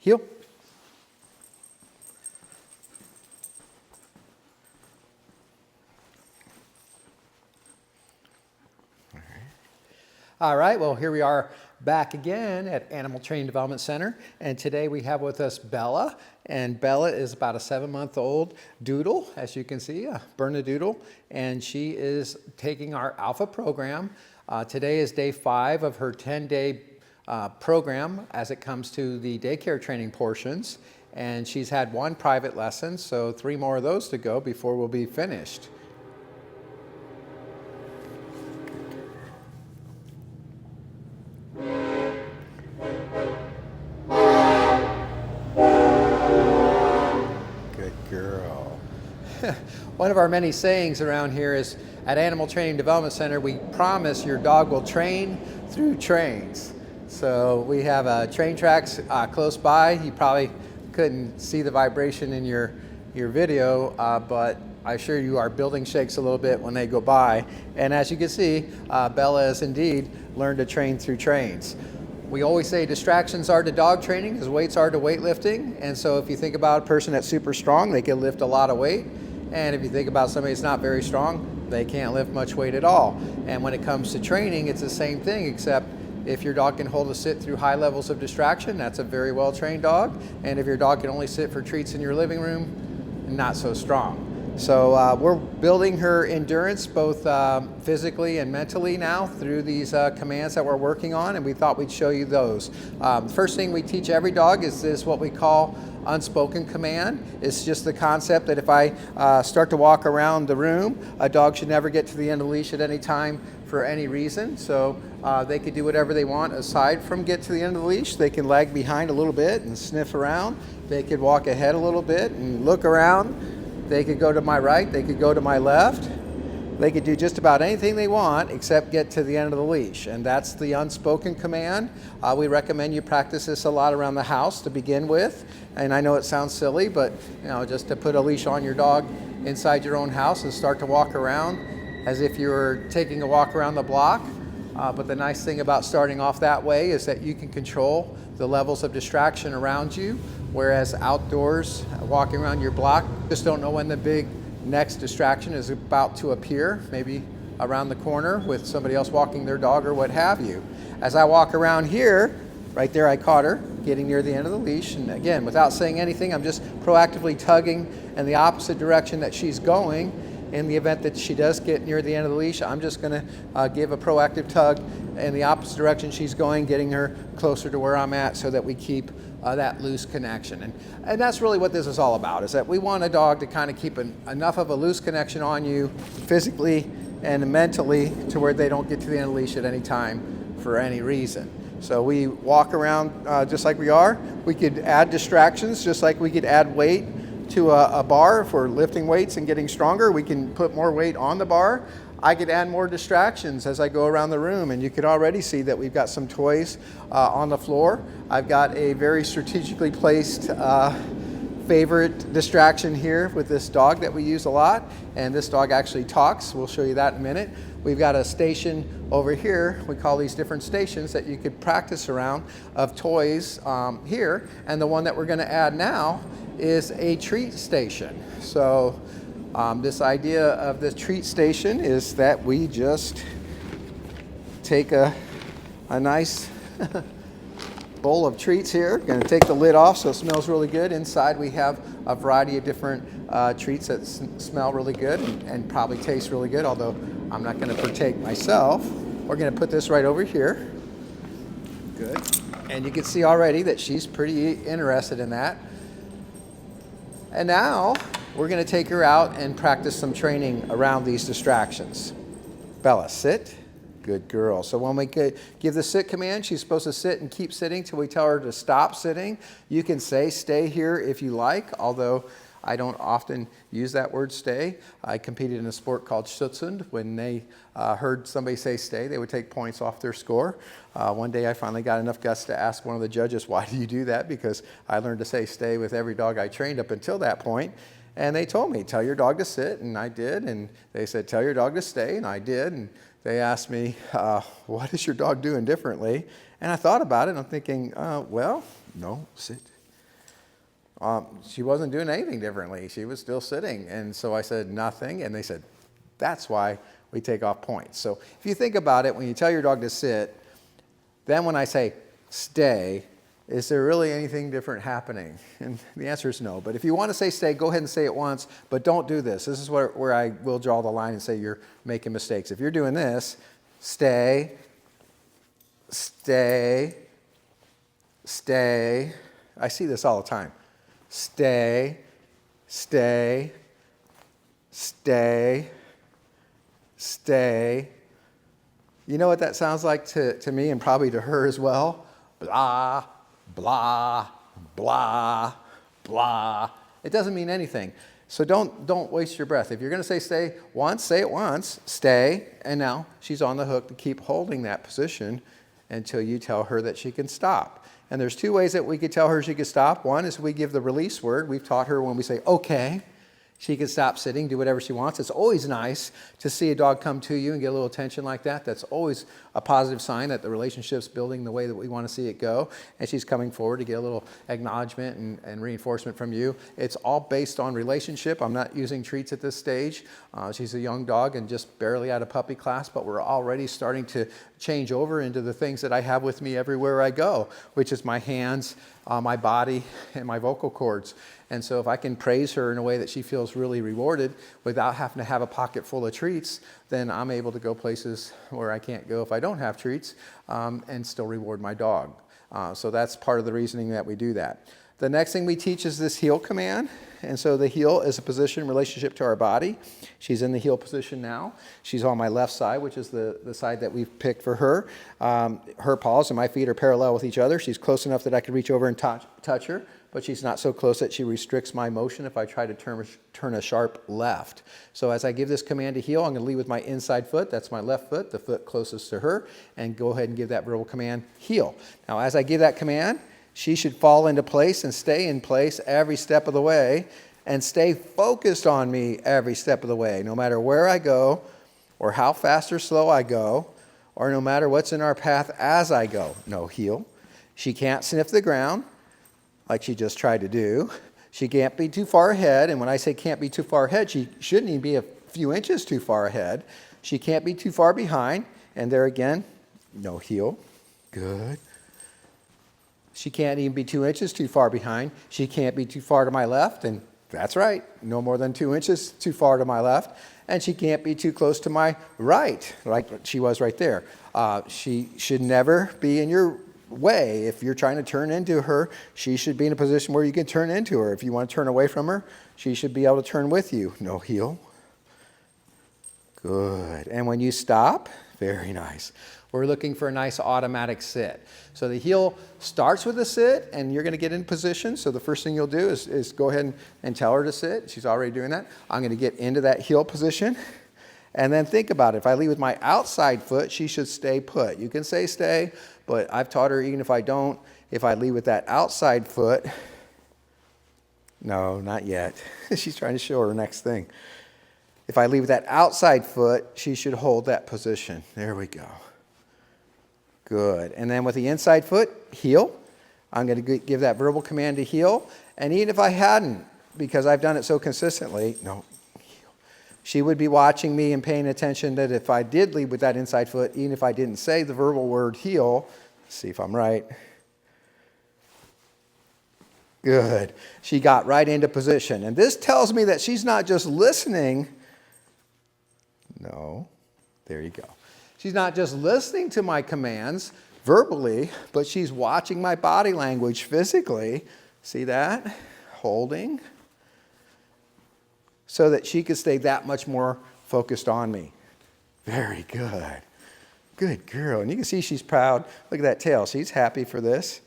Heel. All right, well, here we are back again at Animal Training Development Center, and today we have with us Bella, and Bella is about a 7-month-old doodle, as you can see, a Bernedoodle, and she is taking our Alpha program. Today is day 5 of her 10-day program as it comes to the daycare training portions, and she's had 1 private lesson, so 3 more of those to go before we'll be finished. One of our many sayings around here is, at Animal Training Development Center, we promise your dog will train through trains. So we have train tracks close by. You probably couldn't see the vibration in your video, but I assure you our building shakes a little bit when they go by. And as you can see, Bella has indeed learned to train through trains. We always say distractions are to dog training as weights are to weightlifting. And so if you think about a person that's super strong, they can lift a lot of weight. And if you think about somebody that's not very strong, they can't lift much weight at all. And when it comes to training, it's the same thing, except if your dog can hold a sit through high levels of distraction, that's a very well-trained dog. And if your dog can only sit for treats in your living room, not so strong. So we're building her endurance both physically and mentally now through these commands that we're working on, and we thought we'd show you those. First thing we teach every dog is this, what we call unspoken command. It's just the concept that if I start to walk around the room, a dog should never get to the end of the leash at any time for any reason. So they could do whatever they want aside from get to the end of the leash. They can lag behind a little bit and sniff around. They could walk ahead a little bit and look around. They could go to my right, they could go to my left. They could do just about anything they want except get to the end of the leash, and that's the unspoken command. We recommend you practice this a lot around the house to begin with, and I know it sounds silly, but just to put a leash on your dog inside your own house and start to walk around as if you were taking a walk around the block. But the nice thing about starting off that way is that you can control the levels of distraction around you, whereas outdoors, walking around your block, just don't know when the big next distraction is about to appear, maybe around the corner with somebody else walking their dog or what have you. As I walk around here, right there I caught her getting near the end of the leash, and again, without saying anything, I'm just proactively tugging in the opposite direction that she's going. In the event that she does get near the end of the leash, I'm just going to give a proactive tug in the opposite direction she's going, getting her closer to where I'm at so that we keep that loose connection. And that's really what this is all about, is that we want a dog to kind of keep enough of a loose connection on you physically and mentally to where they don't get to the end of the leash at any time for any reason. So we walk around just like we are. We could add distractions just like we could add weight to a bar. If we're lifting weights and getting stronger, we can put more weight on the bar. I could add more distractions as I go around the room, and you could already see that we've got some toys on the floor. I've got a very strategically placed favorite distraction here with this dog that we use a lot, and this dog actually talks. We'll show you that in a minute. We've got a station over here. We call these different stations that you could practice around of toys here, and the one that we're going to add now is a treat station. So this idea of the treat station is that we just take a nice bowl of treats here. Going to take the lid off so it smells really good. Inside we have a variety of different treats that smell really good and probably taste really good, although I'm not going to partake myself. We're going to put this right over here. Good. And you can see already that she's pretty interested in that. And now we're going to take her out and practice some training around these distractions. Bella, sit. Good girl. So when we give the sit command, she's supposed to sit and keep sitting till we tell her to stop sitting. You can say stay here if you like, although I don't often use that word stay. I competed in a sport called Schutzhund. When they heard somebody say stay, they would take points off their score. One day I finally got enough guts to ask one of the judges, why do you do that? Because I learned to say stay with every dog I trained up until that point. And they told me, tell your dog to sit, and I did. And they said, tell your dog to stay, and I did. And they asked me, what is your dog doing differently? And I thought about it, and I'm thinking, well, no, sit. She wasn't doing anything differently. She was still sitting. And so I said, nothing. And they said, that's why we take off points. So if you think about it, when you tell your dog to sit, then when I say stay, is there really anything different happening? And the answer is no. But if you want to say stay, go ahead and say it once, but don't do this. This is where I will draw the line and say you're making mistakes. If you're doing this, stay, stay, stay. I see this all the time. Stay, stay, stay, stay. You know what that sounds like to me and probably to her as well? Blah, blah, blah, blah. It doesn't mean anything. So don't waste your breath. If you're going to say stay once, say it once. Stay. And now she's on the hook to keep holding that position until you tell her that she can stop. And there's two ways that we could tell her she can stop. One is we give the release word. We've taught her when we say, okay, she can stop sitting, do whatever she wants. It's always nice to see a dog come to you and get a little attention like that. That's always a positive sign that the relationship's building the way that we want to see it go. And she's coming forward to get a little acknowledgement and reinforcement from you. It's all based on relationship. I'm not using treats at this stage. She's a young dog and just barely out of puppy class, but we're already starting to change over into the things that I have with me everywhere I go, which is my hands, my body, and my vocal cords. And so if I can praise her in a way that she feels really rewarded without having to have a pocket full of treats, then I'm able to go places where I can't go if I don't have treats and still reward my dog. So that's part of the reasoning that we do that. The next thing we teach is this heel command. And so the heel is a position in relationship to our body. She's in the heel position now. She's on my left side, which is the side that we've picked for her. Her paws and my feet are parallel with each other. She's close enough that I can reach over and touch her, but she's not so close that she restricts my motion if I try to turn a sharp left. So as I give this command to heel, I'm going to lead with my inside foot. That's my left foot, the foot closest to her, and go ahead and give that verbal command, heel. Now as I give that command, she should fall into place and stay in place every step of the way and stay focused on me every step of the way, no matter where I go or how fast or slow I go or no matter what's in our path as I go. No, heel. She can't sniff the ground like she just tried to do. She can't be too far ahead, and when I say can't be too far ahead, she shouldn't even be a few inches too far ahead. She can't be too far behind, and there again, no, heel. Good. She can't even be 2 inches too far behind. She can't be too far to my left, and that's right, no more than 2 inches too far to my left. And she can't be too close to my right, like she was right there. She should never be in your way. If you're trying to turn into her, she should be in a position where you can turn into her. If you want to turn away from her, she should be able to turn with you. No heel. Good. And when you stop, very nice. We're looking for a nice automatic sit. So the heel starts with a sit, and you're going to get in position. So the first thing you'll do is go ahead and tell her to sit. She's already doing that. I'm going to get into that heel position. And then think about it. If I lead with my outside foot, she should stay put. You can say stay, but I've taught her even if I don't, if I lead with that outside foot, no, not yet. She's trying to show her next thing. If I lead with that outside foot, she should hold that position. There we go. Good. And then with the inside foot, heel. I'm going to give that verbal command to heel. And even if I hadn't, because I've done it so consistently, no, heel. She would be watching me and paying attention that if I did lead with that inside foot, even if I didn't say the verbal word heel, see if I'm right. Good. She got right into position. And this tells me that she's not just listening. No, there you go. She's not just listening to my commands verbally, but she's watching my body language physically. See that? Holding. So that she could stay that much more focused on me. Very good. Good girl. And you can see she's proud. Look at that tail. She's happy for this.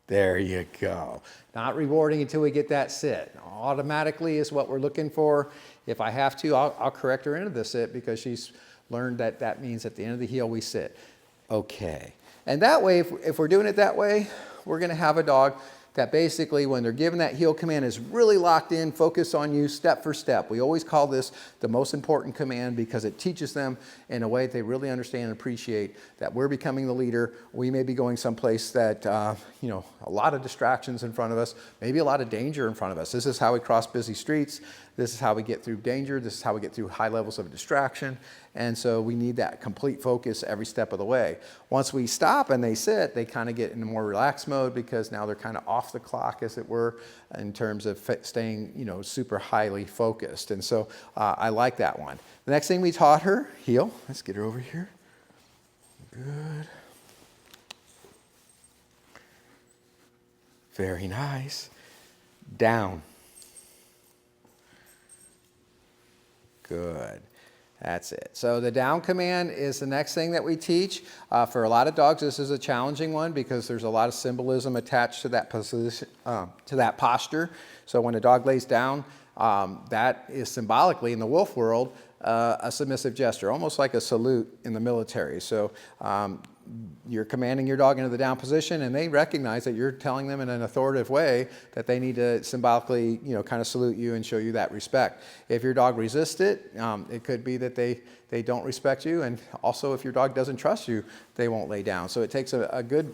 There you go. Not rewarding until we get that sit. Automatically is what we're looking for. If I have to, I'll correct her into the sit because she's learned that that means at the end of the heel we sit. Okay. And that way, if we're doing it that way, we're going to have a dog that basically when they're given that heel command is really locked in, focused on you step for step. We always call this the most important command because it teaches them in a way that they really understand and appreciate that we're becoming the leader. We may be going someplace that, a lot of distractions in front of us, maybe a lot of danger in front of us. This is how we cross busy streets. This is how we get through danger. This is how we get through high levels of distraction. And so we need that complete focus every step of the way. Once we stop and they sit, they kind of get in a more relaxed mode because now they're kind of off the clock, as it were, in terms of staying, super highly focused. And so I like that one. The next thing we taught her, heel. Let's get her over here. Good. Very nice. Down. Good. That's it. So the down command is the next thing that we teach. For a lot of dogs, this is a challenging one because there's a lot of symbolism attached to that position, to that posture. So when a dog lays down, that is symbolically in the wolf world a submissive gesture, almost like a salute in the military. So you're commanding your dog into the down position, and they recognize that you're telling them in an authoritative way that they need to symbolically, kind of salute you and show you that respect. If your dog resists it, it could be that they don't respect you, and also if your dog doesn't trust you, they won't lay down. So it takes a good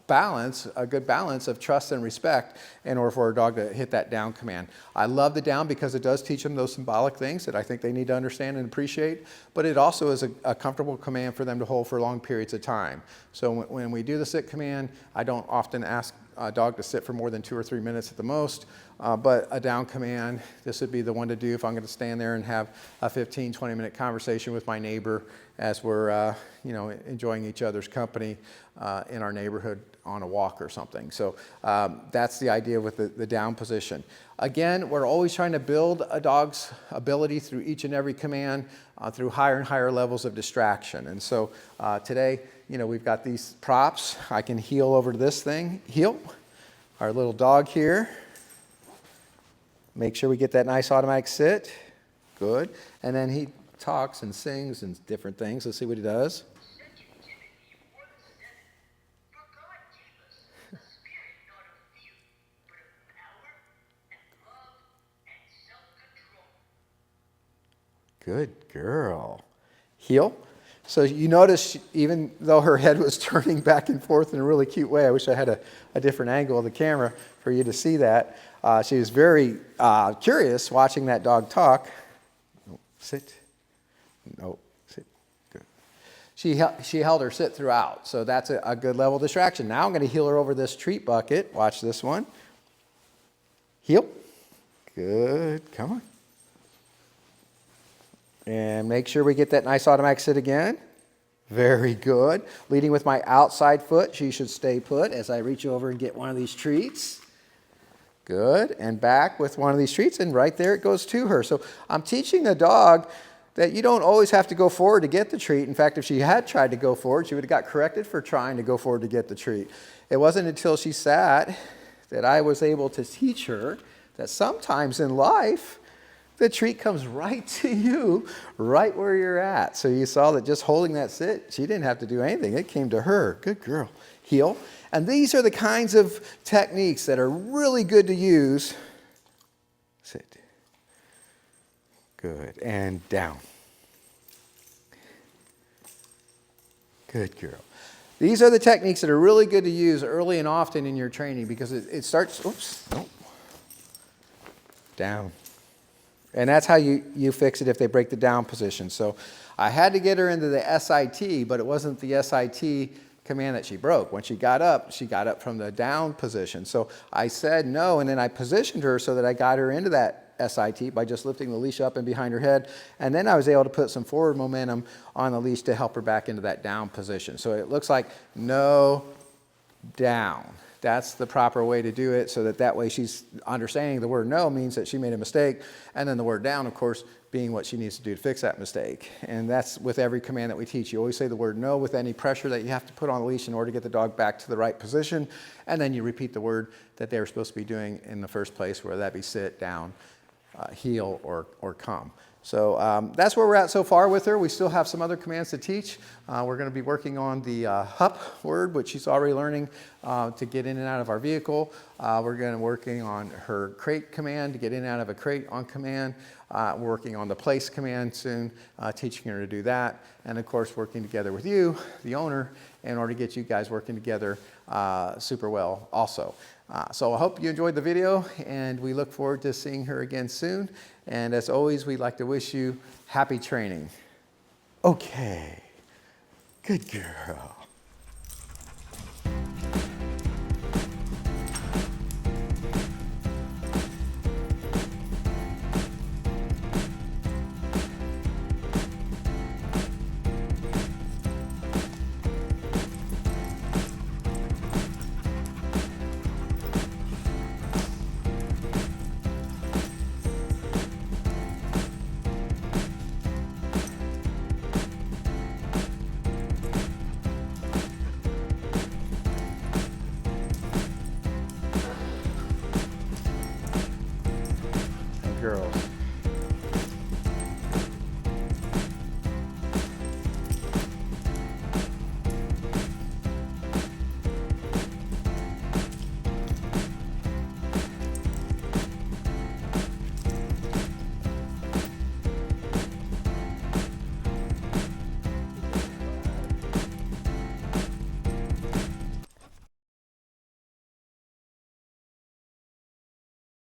balance of trust and respect in order for a dog to hit that down command. I love the down because it does teach them those symbolic things that I think they need to understand and appreciate, but it also is a comfortable command for them to hold for long periods of time. So when we do the sit command, I don't often ask a dog to sit for more than 2 or 3 minutes at the most, but a down command, this would be the one to do if I'm going to stand there and have a 15, 20-minute conversation with my neighbor as we're enjoying each other's company in our neighborhood on a walk or something. So that's the idea with the down position. Again, we're always trying to build a dog's ability through each and every command through higher and higher levels of distraction. And so today, we've got these props. I can heel over to this thing. Heel. Our little dog here. Make sure we get that nice automatic sit. Good. And then he talks and sings and different things. Let's see what he does. Good girl. Heel. So you notice, even though her head was turning back and forth in a really cute way, I wish I had a different angle of the camera for you to see that. She was very curious watching that dog talk. No, sit. No, sit. Good. She held her sit throughout, so that's a good level of distraction. Now I'm going to heel her over this treat bucket. Watch this one. Heel. Good. Come on. And make sure we get that nice automatic sit again. Very good. Leading with my outside foot. She should stay put as I reach over and get one of these treats. Good. And back with one of these treats, and right there it goes to her. So I'm teaching the dog that you don't always have to go forward to get the treat. In fact, if she had tried to go forward, she would have got corrected for trying to go forward to get the treat. It wasn't until she sat that I was able to teach her that sometimes in life, the treat comes right to you, right where you're at. So you saw that just holding that sit, she didn't have to do anything. It came to her. Good girl. Heel. And these are the kinds of techniques that are really good to use. Sit. Good. And down. Good girl. These are the techniques that are really good to use early and often in your training because it starts, oops, no, down. And that's how you fix it if they break the down position. So I had to get her into the SIT, but it wasn't the SIT command that she broke. When she got up from the down position. So I said no, and then I positioned her so that I got her into that SIT by just lifting the leash up and behind her head. And then I was able to put some forward momentum on the leash to help her back into that down position. So it looks like no, down. That's the proper way to do it so that way she's understanding the word no means that she made a mistake, and then the word down, of course, being what she needs to do to fix that mistake. And that's with every command that we teach. You always say the word no with any pressure that you have to put on the leash in order to get the dog back to the right position, and then you repeat the word that they were supposed to be doing in the first place, whether that be sit, down, heel, or come. So that's where we're at so far with her. We still have some other commands to teach. We're going to be working on the HUP word, which she's already learning to get in and out of our vehicle. We're going to be working on her crate command to get in and out of a crate on command. We're working on the place command soon, teaching her to do that. And of course, working together with you, the owner, in order to get you guys working together super well also. So I hope you enjoyed the video, and we look forward to seeing her again soon. And as always, we'd like to wish you happy training. Okay, good girl. Girls.